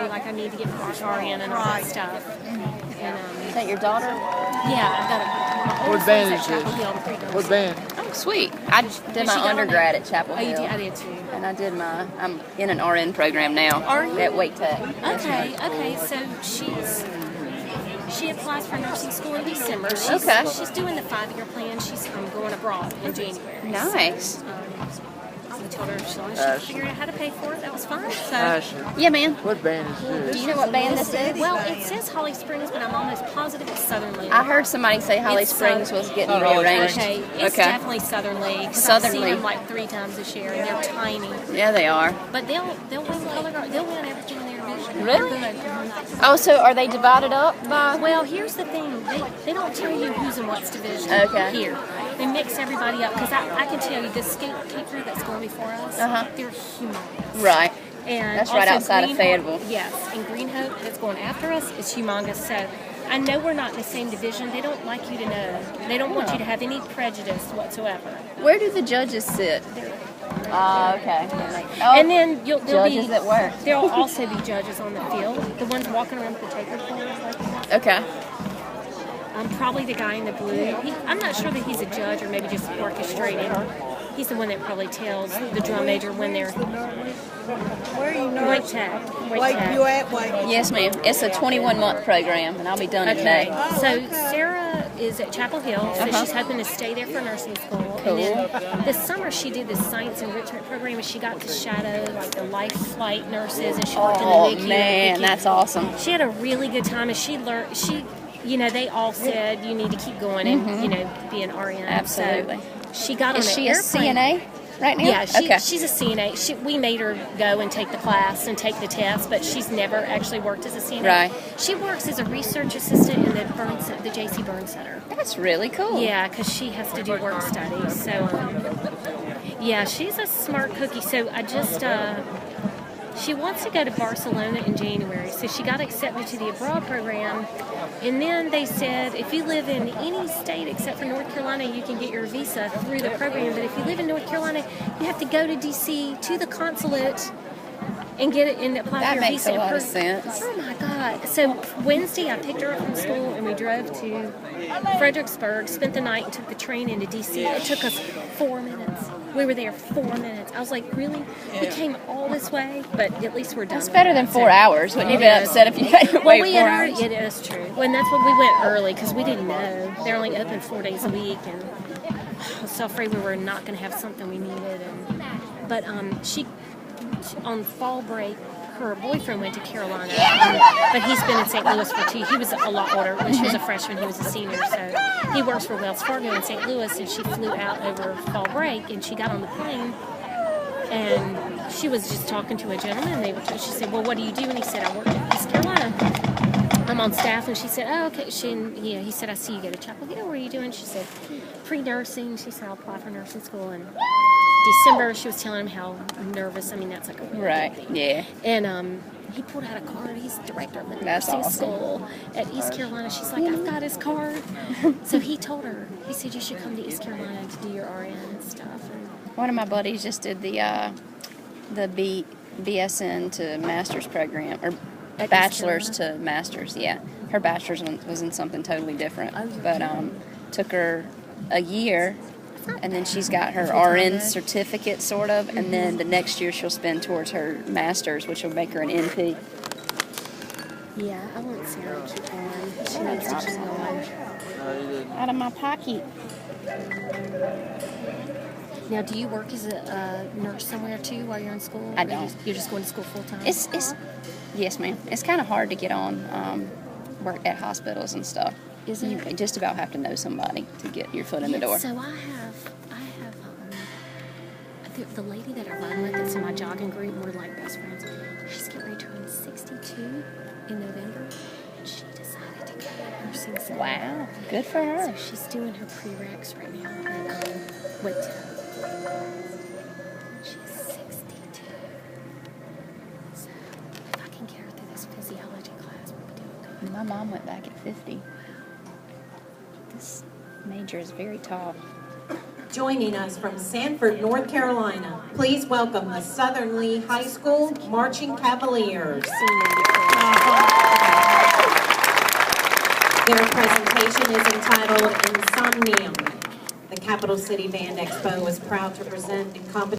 Like I need to get RN and all that stuff. And, Is that your daughter? yeah, I've got my What oldest band one's is at Chapel this? Hill. I'm pretty What band? Oh, sweet. I did my undergrad at Chapel Oh, you Hill. did? I did too. And I'm in an RN program now. Are you? At Wake Tech. Okay. So she applies for nursing school in December. She's doing the 5-year plan. She's going abroad in January. Nice. I told her she figured out how to pay for it. That was fine. So. Yeah, man. What band is this? Do you know what band this is? Well, it says Holly Springs, but I'm almost positive it's Southern League. I heard somebody say Holly It's Springs was getting Holly rearranged. Okay, it's definitely Southern League. Southern I've seen League. them like 3 times this year, and they're tiny. Yeah, they are. But they'll win color guard. They'll win everything in their division. Really? They're good. Oh, so are they divided up by? Well, here's the thing. They don't tell you who's in what's division here. They mix everybody up because I can tell you the skate crew that's going before us, they're humongous. Right. And that's right outside of Fayetteville. Yes, and Green Hope that's going after us is humongous. So I know we're not in the same division. They don't like you to know. They don't want you to have any prejudice whatsoever. Where do the judges sit? Okay. And then there'll judges be at work. There'll also be judges on the field. The ones walking around with the taker players like that. Okay. Probably the guy in the blue. I'm not sure that he's a judge or maybe just orchestrating. He's the one that probably tells the drum major when they're. Where are you nursing? Wake Tech. Wake, you at Wake? Yes, ma'am. It's a 21-month program, and I'll be done in May. So Sarah is at Chapel Hill, so she's hoping to stay there for nursing school. Cool. And then this summer she did the science enrichment program, and she got to shadow like the life flight nurses, and she worked in the NICU. Oh man, that's awesome. She had a really good time, and she learned. They all said you need to keep going and be an RN. Absolutely. So she got on Is an she airplane. a CNA right now? Yeah, okay. she's a CNA. We made her go and take the class and take the test, but she's never actually worked as a CNA. Right. She works as a research assistant in the J.C. Burns Center. That's really cool. Yeah, because she has to do work studies. So, yeah, she's a smart cookie. So I just, she wants to go to Barcelona in January. So she got accepted to the abroad program. And then they said, if you live in any state except for North Carolina, you can get your visa through the program. But if you live in North Carolina, you have to go to D.C. to the consulate and get it and apply for your visa. That makes a lot of sense. Oh my God. So Wednesday I picked her up from school and we drove to Fredericksburg, spent the night and took the train into D.C. It took us 4 minutes. We were there 4 minutes. I was like, really? We came all this way? But at least we're done. That's better than 4 hours. Wouldn't you be upset if you had to wait 4 hours? It is true. Well, and that's when we went early because we didn't know. They're only open 4 days a week. And I was so afraid we were not going to have something we needed. But she on fall break, her boyfriend went to Carolina, but he's been in St. Louis for 2. He was a lot older. When she was a freshman, he was a senior, so he works for Wells Fargo in St. Louis, and she flew out over fall break, and she got on the plane, and she was just talking to a gentleman. She said, well, what do you do? And he said, I work in East Carolina. I'm on staff, and she said, oh, okay. He said, I see you go to Chapel Hill. What are you doing? She said, pre-nursing. She said, I'll apply for nursing school, and December, she was telling him how nervous. I mean, that's like a real big thing. Yeah. And he pulled out a card. He's director of the nursing school at East Carolina. She's like, I've got his card. So he told her. He said, you should come to East Carolina to do your RN and stuff. And one of my buddies just did the BSN to master's program, or bachelor's to master's. Yeah, her bachelor's was in something totally different, but took her a year. And then she's got her RN certificate, sort of, and then the next year she'll spend towards her master's, which will make her an NP. Yeah, I want Sarah to keep going. She needs to keep going. Out of my pocket. Now, do you work as a nurse somewhere, too, while you're in school? I don't. You're just going to school full-time? Yes, ma'am. It's kind of hard to get on work at hospitals and stuff. Is it? You just about have to know somebody to get your foot in the door. So I have the lady that I run with that's in my jogging group, we're like best friends. She's getting ready to turn 62 in November, and she decided to go to nursing school. Wow, good for her. So she's doing her prereqs right now at Wake Tech. She's 62. So if I can get her through this physiology class, we'll be doing good. My mom went back at 50. This major is very tall. Joining us from Sanford, North Carolina, please welcome the Southern Lee High School Marching Cavaliers. Their presentation is entitled Insomnium. The Capital City Band Expo is proud to present in competition